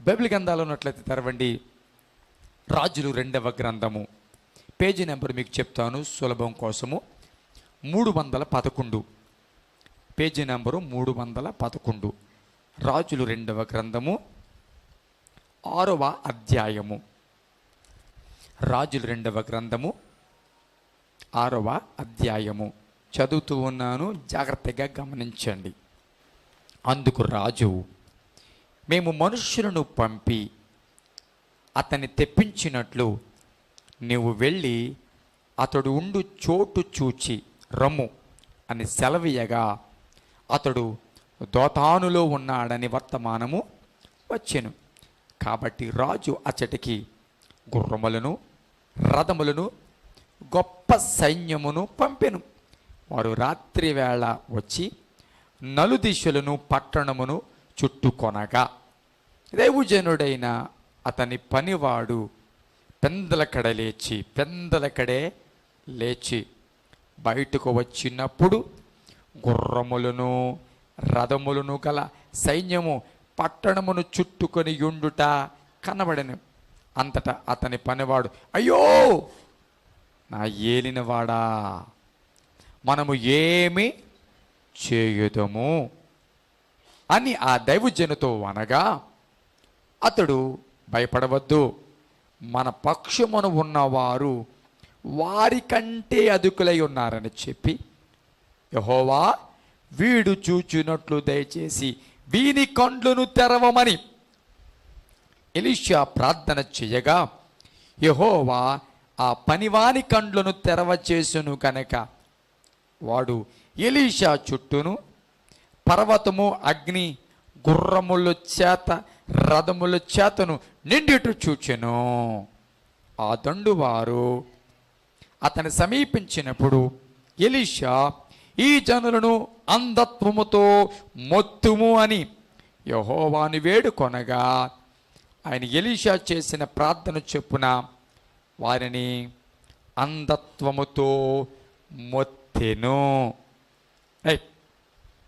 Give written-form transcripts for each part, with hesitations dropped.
Bible గ్రంథాలు ఉన్నట్లయితే తెరవండి. రాజులు 2వ గ్రంథము, పేజీ నెంబర్ మీకు చెప్తాను సులభం కోసము. 311, పేజీ నెంబరు 311. రాజులు 2వ గ్రంథము 6వ అధ్యాయము. రాజులు 2వ గ్రంథము 6వ అధ్యాయము చదువుతూ ఉన్నాను, జాగ్రత్తగా గమనించండి. అందుకు రాజు, మేము మనుష్యులను పంపి అతన్ని తెప్పించినట్లు నీవు వెళ్ళి అతడు ఉండు చోటు చూచి రమ్ము అని సెలవీయగా అతడు దోతానులో ఉన్నాడని వర్తమానము వచ్చెను. కాబట్టి రాజు అచ్చటికి గుర్రములను, రథములను, గొప్ప సైన్యమును పంపెను. వారు రాత్రి వేళ వచ్చి నలుదిశలను పట్టణమును చుట్టుకొనగా దైవజనుడైన అతని పనివాడు పెందలకడే లేచి బయటకు వచ్చినప్పుడు గుర్రములను, రథములను గల సైన్యము పట్టణమును చుట్టుకొని యుండుట కనబడెను. అంతటా అతని పనివాడు, అయ్యో నా ఏలినవాడా, మనము ఏమి చేయుదము అని ఆ దైవజనుతో అనగా, అతడు భయపడవద్దు, మన పక్షమును ఉన్నవారు వారికంటే అధికులై ఉన్నారని చెప్పి, యెహోవా వీడు చూచినట్లు దయచేసి వీని కండ్లను తెరవమని ఎలీషా ప్రార్థన చేయగా యెహోవా ఆ పనివాని కండ్లను తెరవచేసును కనుక వాడు ఎలీషా చుట్టూను పర్వతము, అగ్ని, గుర్రముల చేత, రథముల చేతను నిండిటు చూచెను. ఆ దండువారు అతని సమీపించినప్పుడు ఎలీషా, ఈ జనులను అంధత్వముతో మొత్తుము అని యెహోవాను వేడుకొనగా ఆయన ఎలీషా చేసిన ప్రార్థన చొప్పున వారిని అంధత్వముతో మొత్తెను.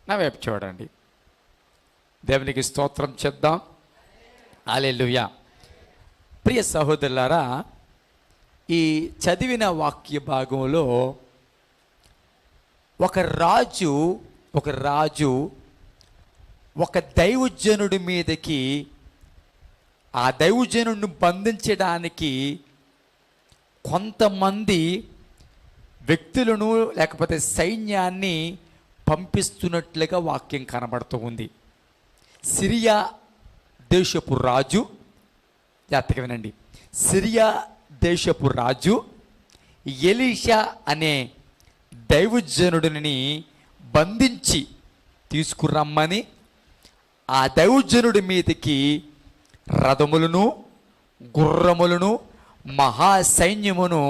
నా వైపు చూడండి, దేవునికి స్తోత్రం చేద్దాం. హల్లెలూయా. ప్రియ సహోదరులారా, ఈ చదివిన వాక్య భాగంలో ఒక రాజు ఒక దైవజనుడి మీదకి, ఆ దైవజనుడిని బంధించడానికి కొంతమంది వ్యక్తులను లేకపోతే సైన్యాన్ని పంపిస్తున్నట్లుగా వాక్యం కనబడుతూ ఉంది. సిరియా దేశపు రాజు, జాగ్రత్తగా వినండి, సిరియా దేశపు రాజు ఎలీషా అనే దైవజనుడిని బంధించి తీసుకురమ్మని ఆ దైవజనుడి మీదకి రథములను, గుర్రములను, మహాసైన్యమును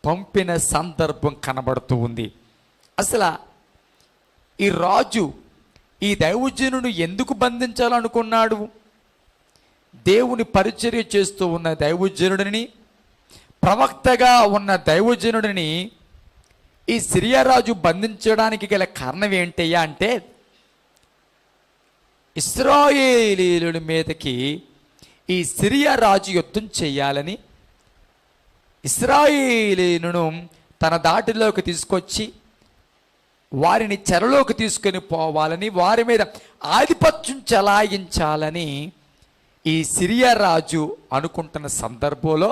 పంపిన సందర్భం కనబడుతూ ఉంది. అసలు ఈ రాజు ఈ దైవజనుడు ఎందుకు బంధించాలనుకున్నాడు? దేవుని పరిచర్య చేస్తూ ఉన్న దైవజనుడిని, ప్రవక్తగా ఉన్న దైవజనుడిని ఈ సిరియా రాజు బంధించడానికి గల కారణం ఏంటయ్యా అంటే, ఇశ్రాయేలీయుల మీదకి ఈ సిరియా రాజు యుద్ధం చేయాలని, ఇశ్రాయేలీయులను తన దాటిలోకి తీసుకొచ్చి వారిని చెరలోకి తీసుకొని పోవాలని, వారి మీద ఆధిపత్యం చెలాయించాలని ఈ సిరియా రాజు అనుకుంటున్న సందర్భంలో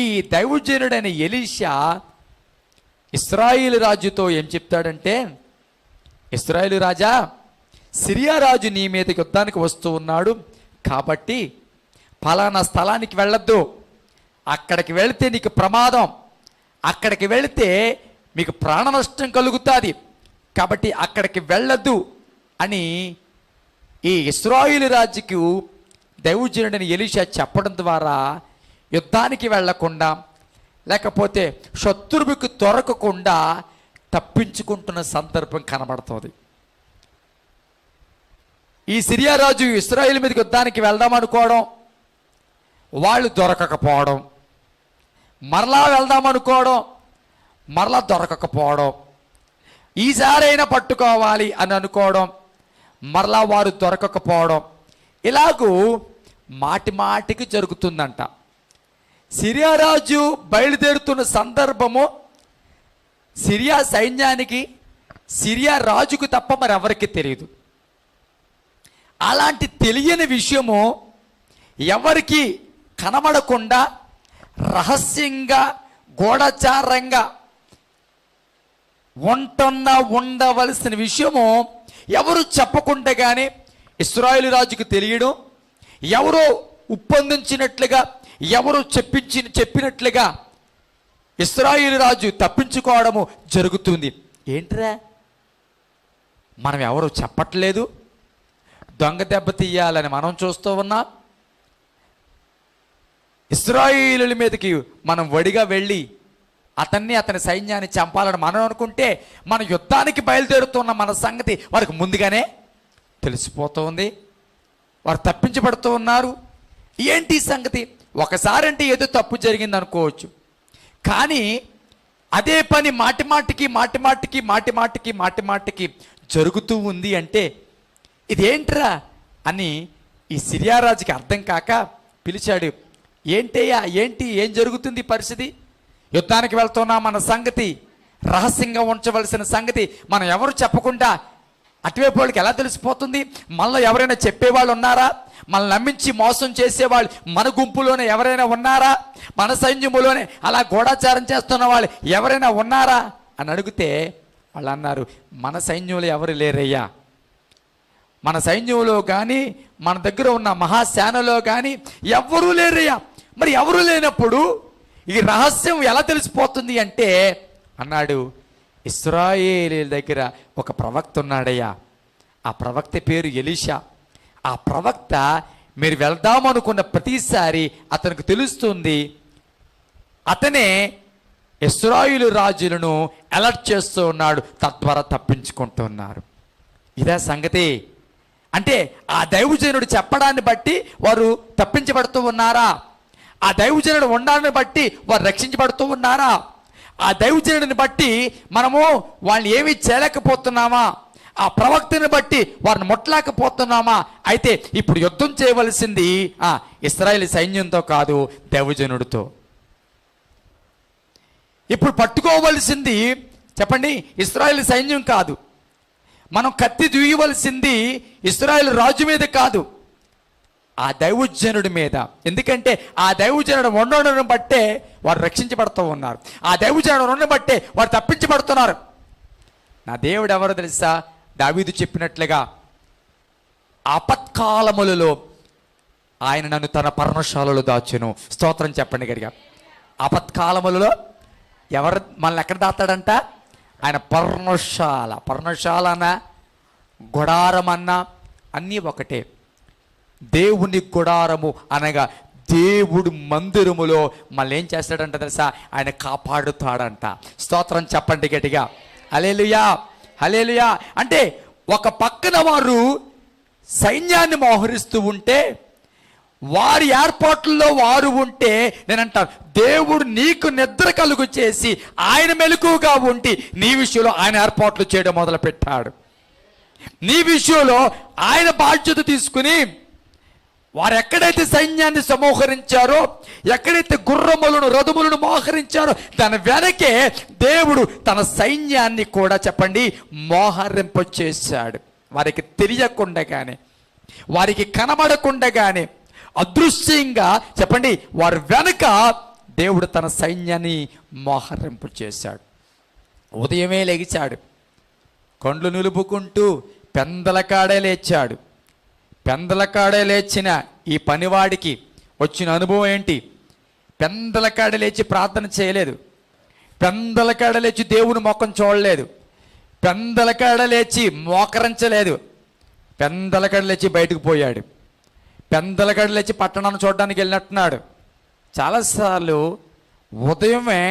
ఈ దైవజనుడైన ఎలీషా ఇశ్రాయేలు రాజుతో ఏం చెప్తాడంటే, ఇశ్రాయేలు రాజా, సిరియా రాజు నీ మీదకి యుద్ధానికి వస్తూ ఉన్నాడు, కాబట్టి ఫలానా స్థలానికి వెళ్ళొద్దు, అక్కడికి వెళితే నీకు ప్రమాదం, అక్కడికి వెళితే మీకు ప్రాణ నష్టం కలుగుతుంది, కాబట్టి అక్కడికి వెళ్ళొద్దు అని ఈ ఇశ్రాయేలు రాజుకు దైవజనుడైన ఎలీషా చెప్పడం ద్వారా యుద్ధానికి వెళ్లకుండా, లేకపోతే శత్రువుకి దొరకకుండా తప్పించుకుంటున్న సందర్భం కనబడుతుంది. ఈ సిరియా రాజు ఇశ్రాయేలు మీదకి యుద్ధానికి వెళ్దాం అనుకోవడం, వాళ్ళు దొరకకపోవడం, మరలా వెళ్దాం అనుకోవడం, మరలా దొరకకపోవడం, ఈసారైనా పట్టుకోవాలి అని అనుకోవడం, మరలా వారు దొరకకపోవడం, ఇలాగూ మాటి మాటికి జరుగుతుందంట. సిరియా రాజు బయలుదేరుతున్న సందర్భము సిరియా సైన్యానికి, సిరియా రాజుకు తప్ప మరెవరికి తెలియదు. అలాంటి తెలియని విషయము ఎవరికి కనబడకుండా రహస్యంగా గూఢచారంగా ఉండవలసిన విషయము ఎవరు చెప్పకుండా కానీ ఇశ్రాయేలు రాజుకు తెలియడం, ఎవరో ఉప్పందించినట్లుగా, ఎవరు చెప్పినట్లుగా ఇశ్రాయేలు రాజు తప్పించుకోవడము జరుగుతుంది. ఏంట్రా, మనం ఎవరు చెప్పట్లేదు, దొంగ దెబ్బ తీయాలని మనం చూస్తూ ఉన్నాం. ఇశ్రాయేలుల మీదకి మనం వడిగా వెళ్ళి అతని సైన్యాన్ని చంపాలని మనం అనుకుంటే, మన యుద్ధానికి బయలుదేరుతున్న మన సంగతి వారికి ముందుగానే తెలిసిపోతుంది. వారు తప్పించబడుతూ ఉన్నారు. ఏంటి సంగతి? ఒకసారి అంటే ఏదో తప్పు జరిగింది అనుకోవచ్చు, కానీ అదే పని మాటి మాటికి జరుగుతూ ఉంది అంటే ఇదేంట్రా అని ఈ సిరియా రాజుకి అర్థం కాక పిలిచాడు. ఏంటయ్యా, ఏం జరుగుతుంది పరిస్థితి? యుద్ధానికి వెళ్తున్నా మన సంగతి రహస్యంగా ఉంచవలసిన సంగతి మనం ఎవరు చెప్పకుండా అటువైపు వాళ్ళకి ఎలా తెలిసిపోతుంది? మనలో ఎవరైనా చెప్పేవాళ్ళు ఉన్నారా? మనల్ని నమ్మించి మోసం చేసేవాళ్ళు మన గుంపులోనే ఎవరైనా ఉన్నారా? మన సైన్యములోనే అలా గూఢాచారం చేస్తున్న వాళ్ళు ఎవరైనా ఉన్నారా అని అడిగితే వాళ్ళు అన్నారు, మన సైన్యంలో ఎవరు లేరయ్యా. మన సైన్యంలో కానీ మన దగ్గర ఉన్న మహాసేనలో కానీ ఎవ్వరూ లేరయ్యా. మరి ఎవరు లేనప్పుడు ఈ రహస్యం ఎలా తెలిసిపోతుంది అంటే అన్నాడు, ఇశ్రాయేలీల దగ్గర ఒక ప్రవక్త ఉన్నాడయ్యా. ఆ ప్రవక్త పేరు ఎలీషా. ఆ ప్రవక్త మీరు వెళ్దామనుకున్న ప్రతిసారి అతనికి తెలుస్తుంది, అతనే ఇశ్రాయేలు రాజులను అలర్ట్ చేస్తూ ఉన్నాడు, తద్వారా తప్పించుకుంటున్నారు. ఇదే సంగతి. అంటే ఆ దైవజనుడు చెప్పడాన్ని బట్టి వారు తప్పించబడుతూ ఉన్నారా? ఆ దైవజనుడు ఉండాలని బట్టి వారు రక్షించబడుతూ ఉన్నారా? ఆ దైవజనుడిని బట్టి మనము వాళ్ళని ఏమీ చేయలేకపోతున్నామా? ఆ ప్రవక్తని బట్టి వారిని ముట్టలేకపోతున్నామా? అయితే ఇప్పుడు యుద్ధం చేయవలసింది ఇశ్రాయేలు సైన్యంతో కాదు, దైవజనుడితో. ఇప్పుడు పట్టుకోవలసింది చెప్పండి, ఇశ్రాయేలు సైన్యం కాదు. మనం కత్తి దూయవలసింది ఇశ్రాయేలు రాజు మీద కాదు, ఆ దైవజనుడి మీద. ఎందుకంటే ఆ దైవజనుడు ఉండడం బట్టే వారు రక్షించబడుతూ ఉన్నారు. ఆ దైవజనుడు ఉండడం బట్టే వారు తప్పించబడుతున్నారు. నా దేవుడు ఎవరో తెలుసా? దావీదు చెప్పినట్లుగా ఆపత్కాలములలో ఆయన నన్ను తన పర్ణశాలలో దాచును. స్తోత్రం చెప్పండి గట్టిగా. ఆపత్కాలములలో ఎవరు మనల్ని ఎక్కడ దాస్తాడంట? ఆయన పర్ణశాల అన్నా గుడారం అన్నా అన్నీ ఒకటే. దేవుని గుడారము అనగా దేవుడు మందిరములో మళ్ళీ ఏం చేస్తాడంట తెలుసా? ఆయన కాపాడుతాడంట. స్తోత్రం చెప్పండి గట్టిగా. హల్లెలూయా, హల్లెలూయా. అంటే ఒక పక్కన వారు సైన్యాన్ని మోహరిస్తూ ఉంటే, వారి ఏర్పాట్లలో వారు ఉంటే, నేనంటాను దేవుడు నీకు నిద్ర కలుగు చేసి ఆయన మెలకుగా ఉండి నీ విషయంలో ఆయన ఏర్పాట్లు చేయడం మొదలు పెట్టాడు. నీ విషయంలో ఆయన బాధ్యత తీసుకుని వారు ఎక్కడైతే సైన్యాన్ని సమోహరించారో, ఎక్కడైతే గుర్రములను రథములను మోహరించారో, దాని వెనకే దేవుడు తన సైన్యాన్ని కూడా చెప్పండి మోహరింపచేశాడు. వారికి తెలియకుండాగానే, వారికి కనబడకుండాగానే అదృశ్యంగా చెప్పండి వారి వెనుక దేవుడు తన సైన్యాన్ని మోహరింపు చేశాడు. ఉదయమే లెగిచాడు, కొండ్లు నిలుపుకుంటూ పెందలకాడే లేచాడు. పెందలకాడే లేచిన ఈ పనివాడికి వచ్చిన అనుభవం ఏంటి? పెందలకాడ లేచి ప్రార్థన చేయలేదు, పెందలకాడ లేచి దేవుని ముఖం చూడలేదు, పెందలకాడ లేచి మోకరించలేదు. పెందలకాడ లేచి బయటకు పోయాడు, పెందలకాడ లేచి పట్టణాన్ని చూడడానికి వెళ్ళినట్టున్నాడు. చాలాసార్లు ఉదయమే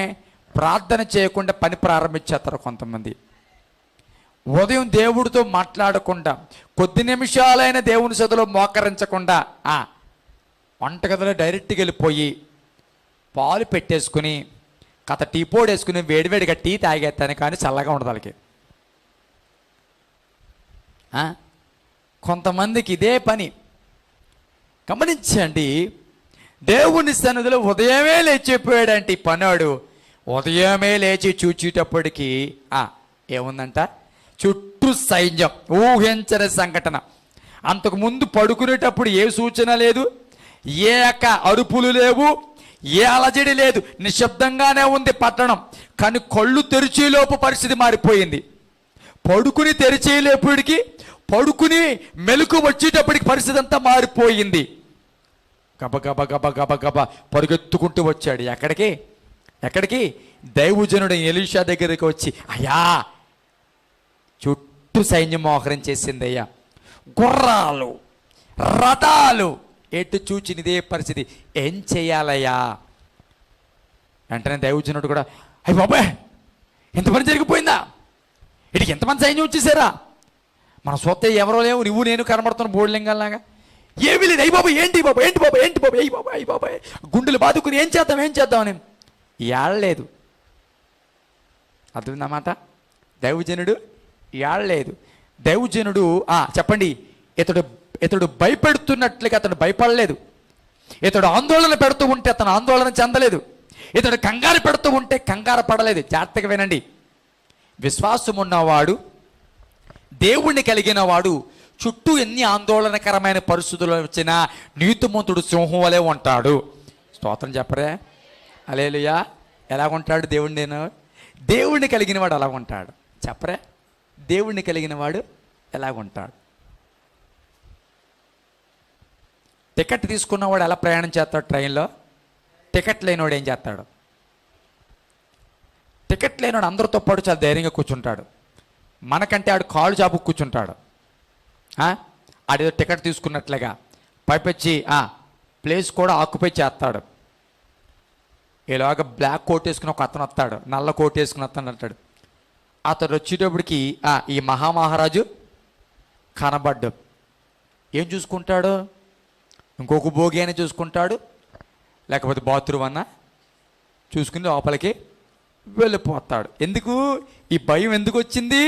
ప్రార్థన చేయకుండా పని ప్రారంభించేస్తారు కొంతమంది. ఉదయం దేవుడితో మాట్లాడకుండా, కొద్ది నిమిషాలైన దేవుని సదులో మోకరించకుండా వంటగదిలో డైరెక్ట్గా వెళ్ళిపోయి పాలు పెట్టేసుకుని కథ టీ పొడి వేసుకుని వేడివేడిగా టీ తాగేస్తాను, కానీ చల్లగా ఉండదు వాళ్ళకి. కొంతమందికి ఇదే పని. గమనించండి, దేవుని సన్నిధిలో ఉదయమే లేచిపోయాడంటే ఈ పనాడు. ఉదయమే లేచి చూచేటప్పటికి ఏముందంట, చుట్టూ సైన్యం. ఊహించని సంఘటన. అంతకు ముందు పడుకునేటప్పుడు ఏ సూచన లేదు, ఏ అరుపులు లేవు, ఏ అలజడి లేదు, నిశ్శబ్దంగానే ఉంది పట్టణం. కానీ కళ్ళు తెరిచేలోపు పరిస్థితి మారిపోయింది. పడుకుని తెరిచేలేపటికి, పడుకుని మెలకు వచ్చేటప్పటికి పరిస్థితి అంతా మారిపోయింది. గబగబ గబగబ గబ పరుగెత్తుకుంటూ వచ్చాడు. ఎక్కడికి దైవజనుడు ఎలీషా దగ్గరికి వచ్చి, అయ్యా చుట్టూ సైన్యం మోహరించేసింది అయ్యా, గుర్రాలు రథాలు, ఎటు చూచిన ఇదే పరిస్థితి, ఏం చేయాలయ్యా? వెంటనే దైవజనుడు కూడా, అయ్యి బాబాయ్ ఎంత పని జరిగిపోయిందా, ఇటుకి ఎంతమంది సైన్యం వచ్చేసారా, మన సొత్తే ఎవరో లేవు, నువ్వు నేను కనబడుతున్న బోర్లింగల్లాగా, ఏమీ లేదు. అయ్యి బాబా ఏంటి బాబా ఏంటి బాబా ఏంటి బాబా అయ్యి బాబాయ్ గుండెలు బాదుకుని ఏం చేద్దామని ఏడలేదు. అర్థమైందన్నమాట. దైవజనుడు ఏడలేదు. దైవజనుడు చెప్పండి, ఇతడు భయపెడుతున్నట్లుగా అతడు భయపడలేదు. ఇతడు ఆందోళన పెడుతూ ఉంటే అతను ఆందోళన చెందలేదు. ఇతడు కంగారు పెడుతూ ఉంటే కంగారు పడలేదు. జాగ్రత్తగా వినండి, విశ్వాసం ఉన్నవాడు, దేవుణ్ణి కలిగిన వాడు చుట్టూ ఎన్ని ఆందోళనకరమైన పరిస్థితులు వచ్చినా నీతిమంతుడు సింహం వలె ఉంటాడు. స్తోత్రం చెప్పరే, హల్లెలూయా. ఎలాగుంటాడు దేవుణ్ణి కలిగిన వాడు అలా ఉంటాడు. చెప్పరే, దేవుణ్ణి కలిగిన వాడు ఎలాగుంటాడు? టికెట్ తీసుకున్నవాడు ఎలా ప్రయాణం చేస్తాడు ట్రైన్లో? టికెట్ లేనివాడు ఏం చేస్తాడు? టికెట్ లేనివాడు అందరితో పాటు చాలా ధైర్యంగా కూర్చుంటాడు. మనకంటే ఆడు కాళ్ళు చాపు కూర్చుంటాడు. ఆడేదో టికెట్ తీసుకున్నట్లుగా పైపెచ్చి ప్లేస్ కూడా ఆక్యుపై చేస్తాడు. ఇలాగ బ్లాక్ కోట్ వేసుకుని ఒక అతను వస్తాడు, నల్ల కోట్ వేసుకుని అతను అంటాడు. అతడు వచ్చేటప్పటికి ఈ మహామహారాజు కనబడ్డు. ఏం చూసుకుంటాడు? ఇంకొక భోగి అని చూసుకుంటాడు, లేకపోతే బాత్రూమ్ అన్నా చూసుకుని లోపలికి వెళ్ళిపోతాడు. ఎందుకు ఈ భయం ఎందుకు వచ్చింది?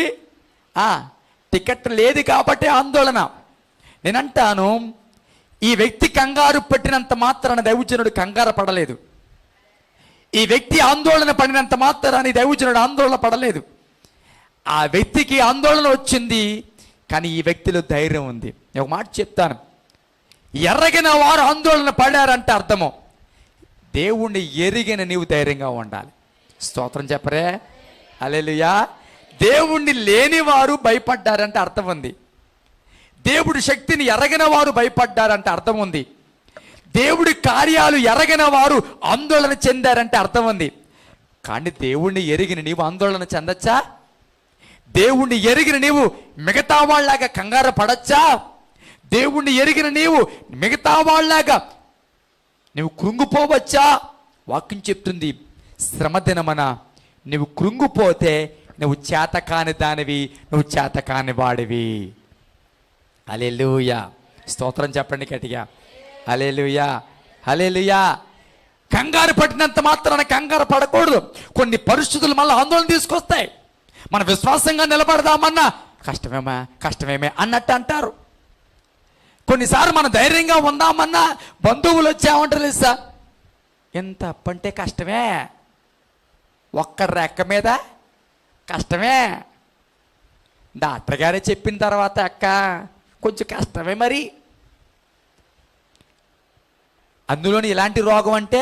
టికెట్ లేదు కాబట్టి ఆందోళన. నేనంటాను, ఈ వ్యక్తి కంగారు పట్టినంత మాత్రాన దైవజనుడు కంగారు పడలేదు. ఈ వ్యక్తి ఆందోళన పడినంత మాత్రాన్ని దైవజనుడు ఆందోళన పడలేదు. ఆ వ్యక్తికి ఆందోళన వచ్చింది, కానీ ఈ వ్యక్తిలో ధైర్యం ఉంది. నేను ఒక మాట చెప్తాను, ఎరగిన వారు ఆందోళన పడారంటే అర్థము దేవుణ్ణి ఎరిగిన నీవు ధైర్యంగా ఉండాలి. స్తోత్రం చెప్పరే, హల్లెలూయా. దేవుణ్ణి లేని వారు భయపడ్డారంటే అర్థం ఉంది. దేవుడి శక్తిని ఎరగిన వారు భయపడ్డారంటే అర్థం ఉంది. దేవుడి కార్యాలు ఎరగిన వారు ఆందోళన చెందారంటే అర్థం ఉంది. కానీ దేవుణ్ణి ఎరిగిన నీవు ఆందోళన చెందచ్చా? దేవుణ్ణి ఎరిగిన నీవు మిగతా వాళ్ళలాగా కంగారు పడచ్చా? దేవుణ్ణి ఎరిగిన నీవు మిగతా వాళ్ళలాగా నువ్వు కృంగిపోవచ్చా? వాక్యం చెప్తుంది, శ్రమ దినమన నువ్వు కృంగిపోతే నువ్వు చేతకాని దానివి, నువ్వు చేతకాని వాడివి. హల్లెలూయా. స్తోత్రం చెప్పండి గట్టిగా, హల్లెలూయా, హల్లెలూయా. కంగారు పడినంత మాత్రాన కంగారు పడకూడదు. కొన్ని పరిస్థితులు మళ్ళీ ఆందోళన తీసుకొస్తాయి. మన విశ్వాసంగా నిలబడదామన్నా కష్టమేమే అన్నట్టు అంటారు. కొన్నిసార్లు మనం ధైర్యంగా ఉందామన్నా బంధువులు వచ్చామంటారు, తెలుసా ఎంత అప్పంటే కష్టమే, ఒక్క రెక్క మీద కష్టమే, డాక్టర్ గారే చెప్పిన తర్వాత అక్క కొంచెం కష్టమే మరి. అందులోని ఇలాంటి రోగం అంటే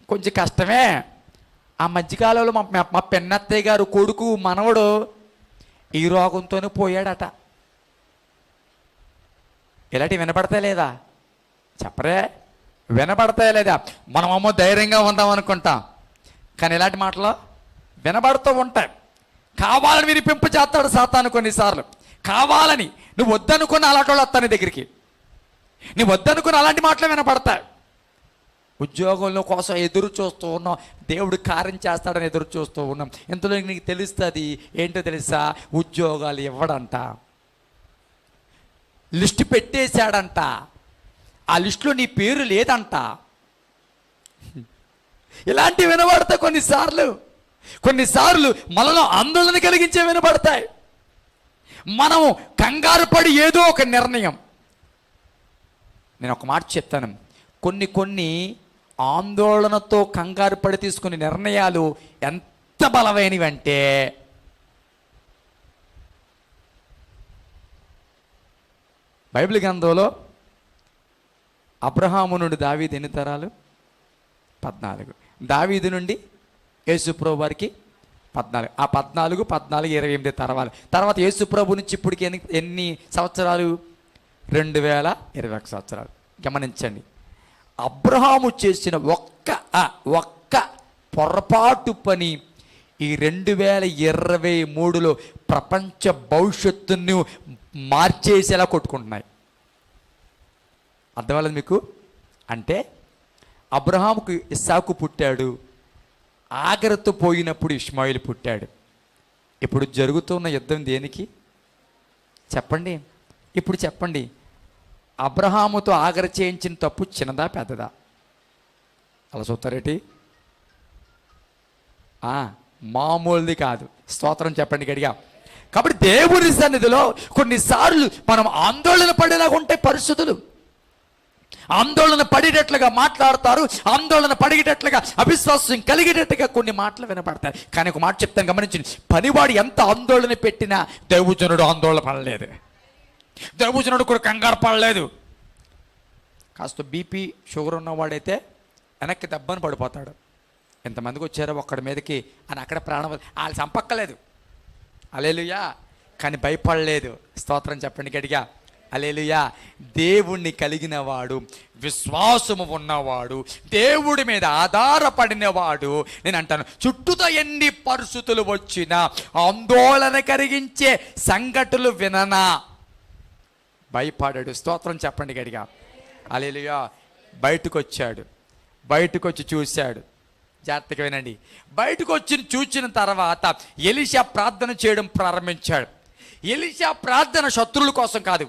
కొంచెం కష్టమే. ఆ మధ్యకాలంలో మా పెన్నత్తయ్య గారు కొడుకు మనవడు ఈ రోగంతోనే పోయాడట. ఇలాంటివి వినపడతాయి లేదా? చెప్పరే, వినపడతాయి లేదా? మనమేమో ధైర్యంగా ఉందాం అనుకుంటాం, కానీ ఇలాంటి మాటలు వినబడుతూ ఉంటాయి. కావాలని వినిపింపు చేస్తాడు సాతాను కొన్నిసార్లు. కావాలని నువ్వు వద్దనుకున్న అలాంటి వాళ్ళు వస్తాను దగ్గరికి, నువ్వు వద్దనుకున్న అలాంటి మాటలు వినపడతాయి. ఉద్యోగంలో కోసం ఎదురు చూస్తూ ఉన్నాం, దేవుడు కార్యం చేస్తాడని ఎదురు చూస్తూ ఉన్నాం. ఇంతలో నీకు తెలుస్తుంది ఏంటో తెలుసా? ఉద్యోగాలు ఇవ్వడంట, లిస్టు పెట్టేశాడంట, ఆ లిస్టులో నీ పేరు లేదంట. ఇలాంటివి వినబడతాయి కొన్నిసార్లు మనలో ఆందోళన కలిగించే వినబడతాయి. మనము కంగారు పడి ఏదో ఒక నిర్ణయం, నేను ఒక మాట చెప్తాను, కొన్ని ఆందోళనతో కంగారు పడి తీసుకునే నిర్ణయాలు ఎంత బలమైనవి అంటే, బైబిల్ గ్రంథంలో అబ్రహాము నుండి దావీదు ఎన్ని తరాలు? 14. దావీదు నుండి యేసుప్రభు వారికి 14. ఆ 14, 28 తరాలు. తర్వాత యేసుప్రభు నుంచి ఇప్పటికి ఎన్ని సంవత్సరాలు? 2021 సంవత్సరాలు. గమనించండి, అబ్రహాము చేసిన ఒక్క పొరపాటు పని ఈ 2023లో ప్రపంచ భవిష్యత్తును మార్చేసేలా కొట్టుకుంటున్నాయి. అర్థమవుతుంది మీకు? అంటే అబ్రహాముకు ఇస్సాకు పుట్టాడు, ఆగరుతో పోయినప్పుడు ఇష్మాయిల్ పుట్టాడు. ఇప్పుడు జరుగుతున్న యుద్ధం దేనికి చెప్పండి? ఇప్పుడు చెప్పండి, అబ్రహాముతో ఆగర చేయించిన తప్పు చిన్నదా పెద్దదా? అలా చూస్తారేటి? మామూలుది కాదు. స్తోత్రం చెప్పండి గడిగా. కాబట్టి దేవుని సన్నిధిలో కొన్నిసార్లు మనం ఆందోళన పడేలాగా ఉంటాయి పరిస్థితులు. ఆందోళన పడేటట్లుగా మాట్లాడతారు, ఆందోళన పడేటట్లుగా అవిశ్వాసం కలిగేటట్టుగా కొన్ని మాటలు వినపడతాయి. కానీ ఒక మాట చెప్తాను, గమనించండి. పనివాడు ఎంత ఆందోళన పెట్టినా దైవజనుడు ఆందోళన పడలేదు, దైవజనుడు కూడా కంగారు పడలేదు. కాస్త బీపీ షుగర్ ఉన్నవాడైతే వెనక్కి దెబ్బని పడిపోతాడు. ఎంతమందికి వచ్చారో ఒక్కడి మీదకి అని అక్కడ ప్రాణం వాళ్ళు చంపక్కలేదు. హల్లెలూయా. కానీ భయపడలేదు. స్తోత్రం చెప్పండి గట్టిగా. హల్లెలూయా. దేవుణ్ణి కలిగిన వాడు, విశ్వాసము ఉన్నవాడు, దేవుడి మీద ఆధారపడినవాడు, నేను అంటాను, చుట్టూతో ఎన్ని పరిస్థితులు వచ్చినా ఆందోళన కలిగించే సంఘటనలు విననా భయపడాడు. స్తోత్రం చెప్పండి గట్టిగా. హల్లెలూయా. బయటకు వచ్చాడు, బయటకు వచ్చి చూశాడు. జాగ్రత్తగా వినండి. బయటకు వచ్చి చూసిన తర్వాత ఎలీషా ప్రార్థన చేయడం ప్రారంభించాడు. ఎలీషా ప్రార్థన శత్రువుల కోసం కాదు.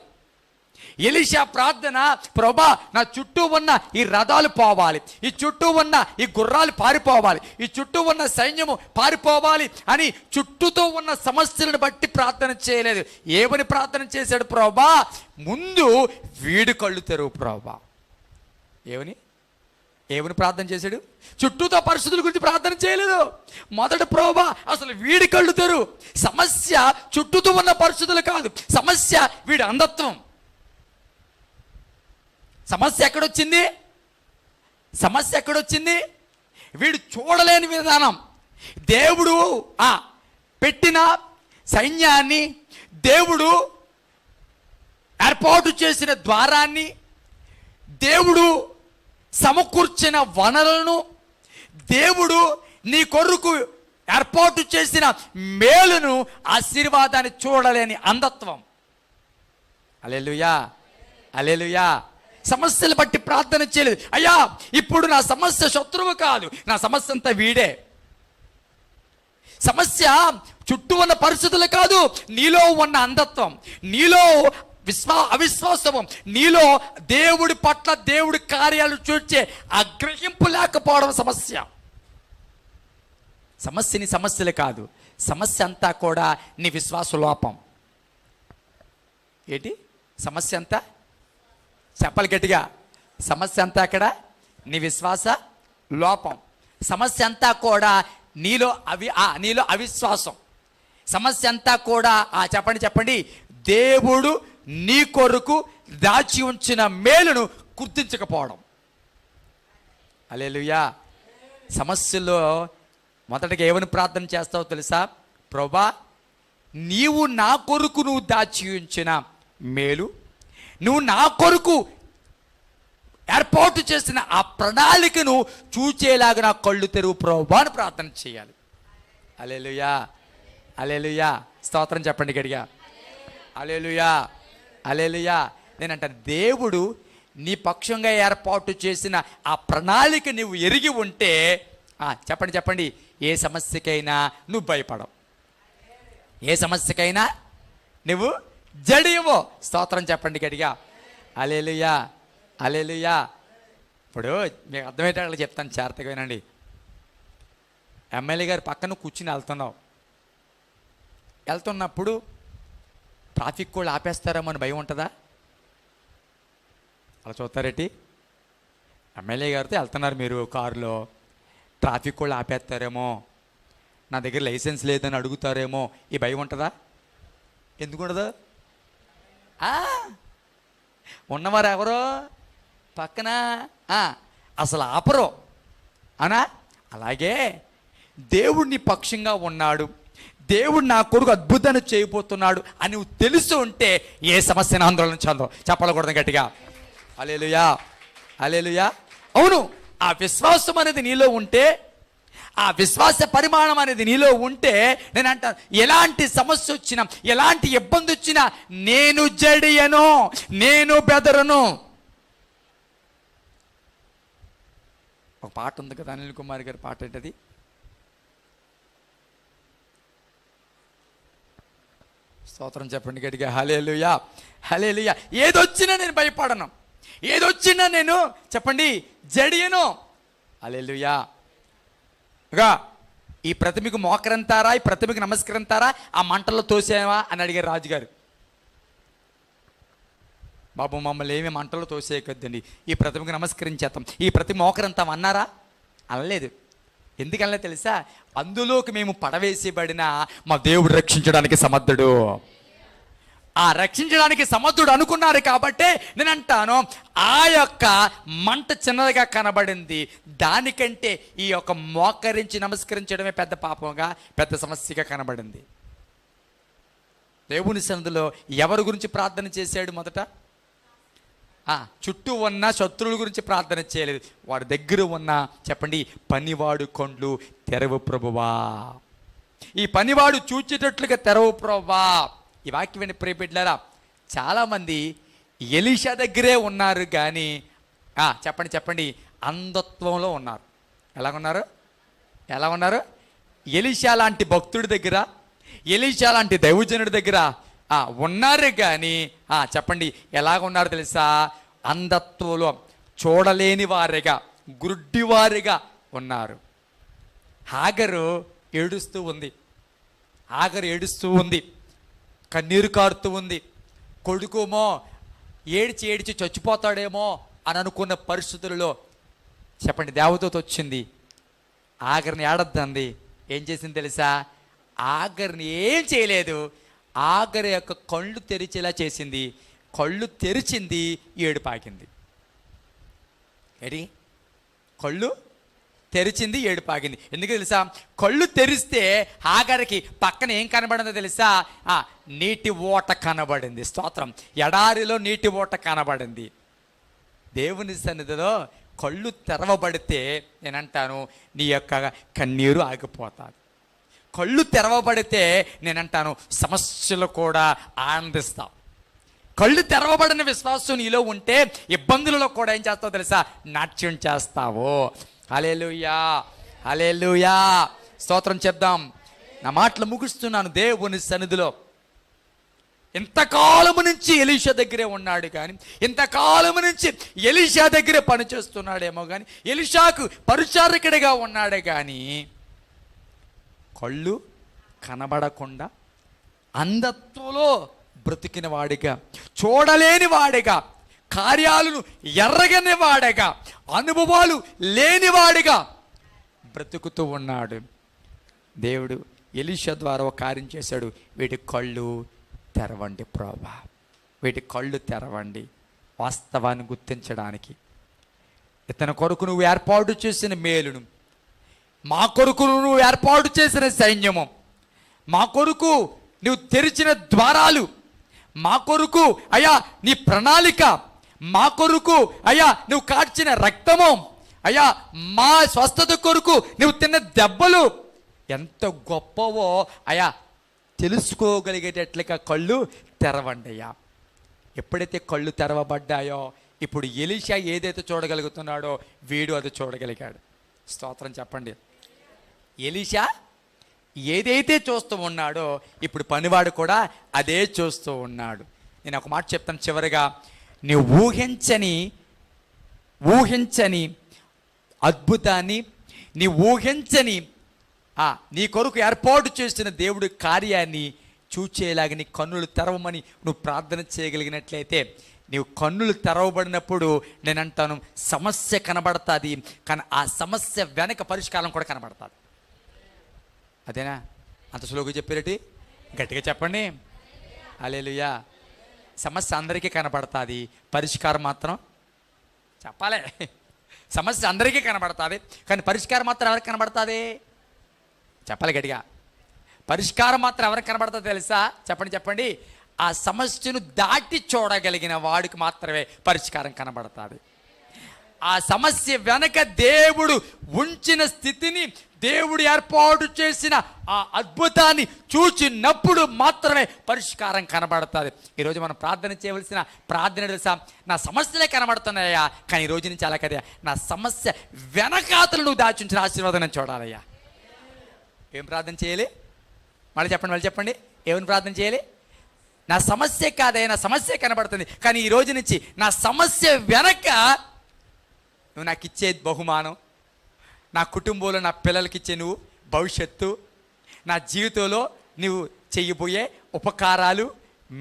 ఎలీషా ప్రార్థన, ప్రభా నా చుట్టూ ఉన్న ఈ రథాలు పోవాలి, ఈ చుట్టూ ఉన్న ఈ గుర్రాలు పారిపోవాలి, ఈ చుట్టూ ఉన్న సైన్యము పారిపోవాలి అని చుట్టూతో ఉన్న సమస్యలను బట్టి ప్రార్థన చేయలేదు. ఏమని ప్రార్థన చేశాడు? ప్రభా ముందు వీడి కళ్ళు తెరువు ప్రభా. ఏమని ప్రార్థన చేశాడు? చుట్టూతో పరిస్థితుల గురించి ప్రార్థన చేయలేదు. మొదట ప్రభా అసలు వీడి కళ్ళు తెరువు. సమస్య చుట్టూతో ఉన్న పరిస్థితులు కాదు, సమస్య వీడి అంధత్వం. సమస్య ఎక్కడొచ్చింది? సమస్య ఎక్కడొచ్చింది? వీడు చూడలేని విధానం. దేవుడు పెట్టిన సైన్యాన్ని, దేవుడు ఏర్పాటు చేసిన ద్వారాన్ని, దేవుడు సమకూర్చిన వనరులను, దేవుడు నీ కొరకు ఏర్పాటు చేసిన మేలును, ఆశీర్వాదాన్ని చూడలేని అంధత్వం. హల్లెలూయా, హల్లెలూయా. సమస్యలు బట్టి ప్రార్థన చేయలేదు. అయ్యా ఇప్పుడు నా సమస్య శత్రువు కాదు, నా సమస్య అంతా వీడే. సమస్య చుట్టూ ఉన్న పరిస్థితులు కాదు, నీలో ఉన్న అంధత్వం, నీలో అవిశ్వాసము, నీలో దేవుడి పట్ల దేవుడి కార్యాలు చూచే అగ్రహింపు లేకపోవడం సమస్య. సమస్యని సమస్యలు కాదు, సమస్య అంతా కూడా నీ విశ్వాస లోపం. ఏంటి సమస్య అంతా? చెప్పాలి గట్టిగా. సమస్య అంతా అక్కడ నీ విశ్వాస లోపం. సమస్య అంతా కూడా నీలో అవిశ్వాసం. సమస్య అంతా కూడా చెప్పండి దేవుడు నీ కొరకు దాచి ఉంచిన మేలును గుర్తించకపోవడం. హల్లెలూయా. సమస్యలో మొదటగా ఏమని ప్రార్థన చేస్తావో తెలుసా? ప్రభా నీవు నా కొరకు నువ్వు దాచి ఉంచిన మేలు, నువ్వు నా కొరకు ఏర్పాటు చేసిన ఆ ప్రణాళికను చూచేలాగా నా కళ్ళు తెరువు ప్రభా అని ప్రార్థన చేయాలి. హల్లెలూయా, హల్లెలూయా. స్తోత్రం చెప్పండి గట్టిగా. హల్లెలూయా, హల్లెలూయా. నేనంటాను, దేవుడు నీ పక్షంగా ఏర్పాటు చేసిన ఆ ప్రణాళిక నువ్వు ఎరిగి ఉంటే చెప్పండి ఏ సమస్యకైనా నువ్వు భయపడవు, ఏ సమస్యకైనా నువ్వు జడియవో. స్తోత్రం చెప్పండి గట్టిగా. హల్లెలూయా, హల్లెలూయా. ఇప్పుడు మీకు అర్థమయ్యేటట్లు చెప్తాను, జాగ్రత్తగా వినండి. ఎమ్మెల్యే గారి పక్కన కూర్చుని వెళ్తున్నప్పుడు ట్రాఫిక్ కూడా ఆపేస్తారేమో అని భయం ఉంటుందా? అలా చూస్తారేటి? ఎమ్మెల్యే గారితో వెళ్తున్నారు మీరు కారులో, ట్రాఫిక్ వాళ్ళు ఆపేస్తారేమో, నా దగ్గర లైసెన్స్ లేదని అడుగుతారేమో, ఈ భయం ఉంటుందా? ఎందుకు ఉండదు? ఉన్నవారు ఎవరో పక్కన అసలు ఆపరు అనా? అలాగే దేవుడిని పక్షంగా ఉన్నాడు, దేవుడు నా కొడుకు అద్భుతాన్ని చేయబోతున్నాడు అని నువ్వు తెలుసు ఉంటే ఏ సమస్యను ఆందోళన చెందవు. చెప్పకూడదు గట్టిగా హల్లెలూయా, హల్లెలూయా. అవును, ఆ విశ్వాసం అనేది నీలో ఉంటే, ఆ విశ్వాస పరిమాణం అనేది నీలో ఉంటే, నేను అంటాను ఎలాంటి సమస్య వచ్చినా, ఎలాంటి ఇబ్బంది వచ్చినా నేను జడియను, నేను బెదరను. ఒక పాట ఉంది కదా, అనిల్ కుమార్ గారి పాట. ఏంటది? స్తోత్రం చెప్పండి గట్టిగా. హల్లెలూయా, హల్లెలూయా. ఏదొచ్చినా నేను భయపడను, ఏదొచ్చినా నేను చెప్పండి జడియను. హల్లెలూయా. ఈ ప్రతిమకు మోకరంతారా, ఈ ప్రతిమకు నమస్కరింతారా, ఆ మంటల్లో తోసేవా అని అడిగారు రాజుగారు. బాబు మమ్మల్ని ఏమి మంటల్లో తోసేయకొద్దండి, ఈ ప్రతిమకు నమస్కరించేస్తాం, ఈ ప్రతిమ మోకరంతాం అన్నారా? అనలేదు. ఎందుకనలే తెలుసా? అందులోకి మేము పడవేసిబడిన మా దేవుడు రక్షించడానికి సమర్థుడు, ఆ రక్షించడానికి సమర్థుడు అనుకున్నారు. కాబట్టి నేను అంటాను, ఆ యొక్క మంట చిన్నదిగా కనబడింది, దానికంటే ఈ యొక్క మోకరించి నమస్కరించడమే పెద్ద పాపంగా, పెద్ద సమస్యగా కనబడింది. దేవుని సన్నిధిలో ఎవరి గురించి ప్రార్థన చేశాడు? మొదట చుట్టూ ఉన్న శత్రువుల గురించి ప్రార్థన చేయలేదు. వాడి దగ్గర ఉన్న చెప్పండి పనివాడు కొండ్లు తెరవు ప్రభువా, ఈ పనివాడు చూచేటట్లుగా తెరవు ప్రభువా. ఈ వాక్యం విని ప్రియబిడ్డలారా, చాలామంది ఎలీషా దగ్గరే ఉన్నారు కానీ చెప్పండి చెప్పండి అంధత్వంలో ఉన్నారు. ఎలాగున్నారు? ఎలా ఉన్నారు? ఎలీషా లాంటి భక్తుడి దగ్గర, ఎలీషా లాంటి దైవజనుడి దగ్గర ఉన్నారు కానీ చెప్పండి ఎలాగున్నారు తెలుసా? అంధత్వంలో, చూడలేని వారిగా, గుడ్డివారిగా ఉన్నారు. హాగరు ఏడుస్తూ ఉంది, హాగరు ఏడుస్తూ ఉంది, కన్నీరు కారుతూ ఉంది. కొడుకుమో ఏడ్చి ఏడ్చి చచ్చిపోతాడేమో అని అనుకున్న పరిస్థితులలో చెప్పండి దేవదూత వచ్చింది, ఆగర్ని ఏడద్దంది. ఏం చేసింది తెలుసా? ఆగర్ని ఏం చేయలేదు, ఆగర్ యొక్క కళ్ళు తెరిచేలా చేసింది. కళ్ళు తెరిచింది, ఏడుపాకింది. ఏడి? కళ్ళు తెరిచింది, ఏడుపాకింది. ఎందుకు తెలుసా? కళ్ళు తెరిస్తే ఆగరికి పక్కన ఏం కనబడిందో తెలుసా? నీటి ఓట కనబడింది. స్తోత్రం. ఎడారిలో నీటి ఓట కనబడింది. దేవుని సన్నిధిలో కళ్ళు తెరవబడితే నేనంటాను నీ యొక్క కన్నీరు ఆగిపోతాది. కళ్ళు తెరవబడితే నేనంటాను సమస్యలు కూడా ఆనందిస్తావు. కళ్ళు తెరవబడిన విశ్వాసం నీలో ఉంటే ఇబ్బందులలో కూడా ఏం చేస్తావు తెలుసా? నాట్యం చేస్తావు. హల్లెలూయా, హల్లెలూయా. స్తోత్రం చెప్దాం. నా మాటలు ముగిస్తున్నాను. దేవుని సన్నిధిలో ఇంతకాలము నుంచి ఎలీషా దగ్గరే ఉన్నాడు కానీ, ఇంతకాలము నుంచి ఎలీషా దగ్గరే పనిచేస్తున్నాడేమో కానీ, ఎలీషాకు పరిచారకుడిగా ఉన్నాడే కానీ కళ్ళు కనబడకుండా అంధత్వంలో బ్రతికిన వాడిగా, చూడలేని వాడిగా, కార్యాలను ఎర్రగని వాడిగా, అనుభవాలు లేనివాడిగా బ్రతుకుతూ ఉన్నాడు. దేవుడు ఎలీషా ద్వారా ఒక కార్యం చేశాడు. వీటి కళ్ళు తెరవండి ప్రభువా, వీటి కళ్ళు తెరవండి. వాస్తవాన్ని గుర్తించడానికి ఇతని కొరకు నువ్వు ఏర్పాటు చేసిన మేలును, మా కొరకు నువ్వు ఏర్పాటు చేసిన సైన్యము, మా కొరకు నువ్వు తెరిచిన ద్వారాలు, మా కొరకు అయ్యా నీ ప్రణాళిక, మా కొరకు అయ్యా నువ్వు కార్చిన రక్తము, అయ్యా మా స్వస్థత కొరకు నువ్వు తిన్న దెబ్బలు ఎంత గొప్పవో అయ్యా తెలుసుకోగలిగేటట్లుగా కళ్ళు తెరవండి అయ్యా. ఎప్పుడైతే కళ్ళు తెరవబడ్డాయో ఇప్పుడు ఎలీషా ఏదైతే చూడగలుగుతున్నాడో వీడు అది చూడగలిగాడు. స్తోత్రం చెప్పండి. ఎలీషా ఏదైతే చూస్తూ ఉన్నాడో ఇప్పుడు పనివాడు కూడా అదే చూస్తూ ఉన్నాడు. నేను ఒక మాట చెప్తాను చివరిగా. నీవు ఊహించని అద్భుతాన్ని, నీ ఊహించని నీ కొరకు ఏర్పాటు చేసిన దేవుడి కార్యాన్ని చూచేలాగా నీ కన్నులు తెరవమని నువ్వు ప్రార్థన చేయగలిగినట్లయితే నీవు కన్నులు తెరవబడినప్పుడు నేను అంటాను సమస్య కనబడుతుంది, కానీ ఆ సమస్య వెనక పరిష్కారం కూడా కనబడుతుంది. అదేనా? అంత సులువుగా చెప్పారటి? గట్టిగా చెప్పండి. హల్లెలూయా. సమస్య అందరికీ కనబడుతుంది, పరిష్కారం మాత్రం చెప్పాలి. సమస్య అందరికీ కనబడుతుంది, కానీ పరిష్కారం మాత్రం ఎవరికి కనబడుతుంది? చెప్పాలి గట్టిగా. పరిష్కారం మాత్రం ఎవరికి కనబడుతుందో తెలుసా? చెప్పండి చెప్పండి. ఆ సమస్యను దాటి చూడగలిగిన వాడికి మాత్రమే పరిష్కారం కనబడుతుంది. ఆ సమస్య వెనక దేవుడు ఉంచిన స్థితిని, దేవుడు ఏర్పాటు చేసిన ఆ అద్భుతాన్ని చూచినప్పుడు మాత్రమే పరిష్కారం కనబడుతుంది. ఈరోజు మనం ప్రార్థన చేయవలసిన ప్రార్థన తెలుసా? నా సమస్యలే కనబడుతున్నాయా, కానీ ఈరోజు నుంచి అలా కదయా, నా సమస్య వెనకాతలు నువ్వు దాచుంచిన ఆశీర్వాదం నేను చూడాలయ్యా. ఏం ప్రార్థన చేయాలి? మళ్ళీ చెప్పండి. ఏమని ప్రార్థన చేయాలి? నా సమస్య కాదయ్యా, నా సమస్య కనబడుతుంది, కానీ ఈ రోజు నుంచి నా సమస్య వెనక నువ్వు నాకు ఇచ్చే బహుమానం, నా కుటుంబంలో నా పిల్లలకి ఇచ్చే నువ్వు భవిష్యత్తు, నా జీవితంలో నువ్వు చెయ్యబోయే ఉపకారాలు,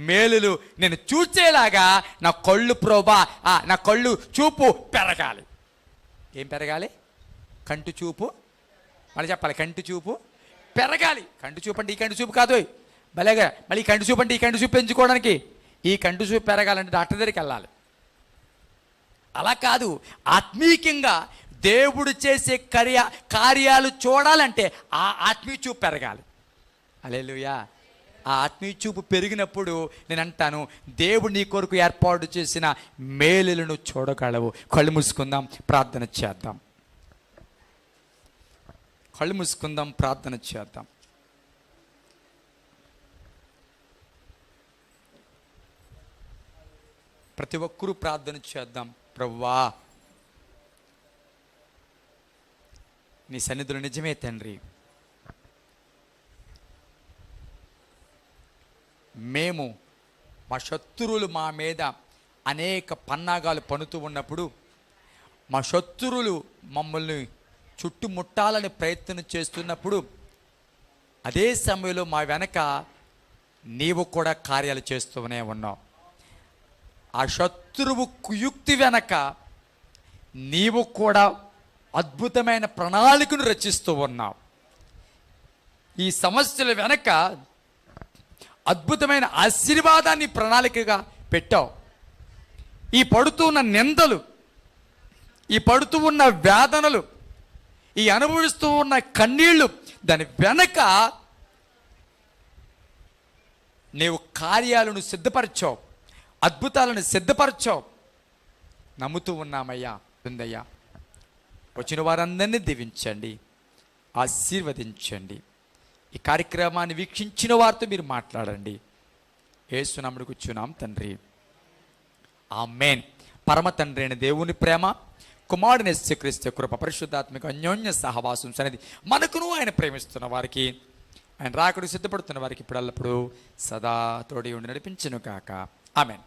మేలులు నేను చూచేలాగా నా కళ్ళు నా కళ్ళు చూపు పెరగాలి. ఏం పెరగాలి? కంటి చూపు. మళ్ళీ చెప్పాలి, కంటి చూపు పెరగాలి. కంటి చూపు అంటే ఈ కంటి చూపు కాదు భలేగా. మళ్ళీ ఈ కంటి చూపు అంటే ఈ కంటి చూపు పెంచుకోవడానికి, ఈ కంటి చూపు పెరగాలంటే డాక్టర్ దగ్గరికి వెళ్ళాలి. అలా కాదు, ఆత్మీయంగా దేవుడు చేసే కార్యాలు చూడాలంటే ఆ ఆత్మీయ చూపు పెరగాలి. హల్లెలూయా. ఆ ఆత్మీయ చూపు పెరిగినప్పుడు నేను అంటాను, దేవుడు నీ కొరకు ఏర్పాటు చేసిన మేలులను చూడగలవు. కళ్ళు మూసుకుందాం, ప్రార్థన చేద్దాం. కళ్ళు మూసుకుందాం, ప్రార్థన చేద్దాం. ప్రతి ఒక్కరూ ప్రార్థన చేద్దాం. ప్రభువా, నీ సన్నిధిలో నిజమే తండ్రి, మేము మా శత్రువులు మా మీద అనేక పన్నాగాలు పన్నుతూ ఉన్నప్పుడు, మా శత్రువులు మమ్మల్ని చుట్టుముట్టాలని ప్రయత్నం చేస్తున్నప్పుడు, అదే సమయంలో మా వెనక నీవు కూడా కార్యాలు చేస్తూనే ఉన్నావు. ఆ శత్రువు కుయుక్తి వెనక నీవు కూడా అద్భుతమైన ప్రణాళికను రచిస్తూ ఉన్నావు. ఈ సమస్యల వెనక అద్భుతమైన ఆశీర్వాదాన్ని ప్రణాళికగా పెట్టావు. ఈ పడుతూ ఉన్న నిందలు, ఈ పడుతూ ఉన్న వేదనలు, ఈ అనుభవిస్తూ ఉన్న కన్నీళ్లు, దాని వెనక నీవు కార్యాలను సిద్ధపరచావు, అద్భుతాలను సిద్ధపరచావు. నమ్ముతూ ఉన్నామయ్యా. ఉందయ్యా, వచ్చిన వారందరినీ దీవించండి, ఆశీర్వదించండి. ఈ కార్యక్రమాన్ని వీక్షించిన వారితో మీరు మాట్లాడండి. యేసు నామమున కూర్చున్నాం తండ్రి, ఆమేన్. పరమ తండ్రి అయిన దేవుని ప్రేమ, కుమారుని యేసుక్రీస్తు కృప, పరిశుద్ధాత్మిక అన్యోన్య సహవాసం అనేది మనకును ఆయన ప్రేమిస్తున్న వారికి, ఆయన రాకడు సిద్ధపడుతున్న వారికి ఇప్పుడు ఎల్లప్పుడూ సదా తోడి ఉండి నడిపించును కాక. ఆమేన్.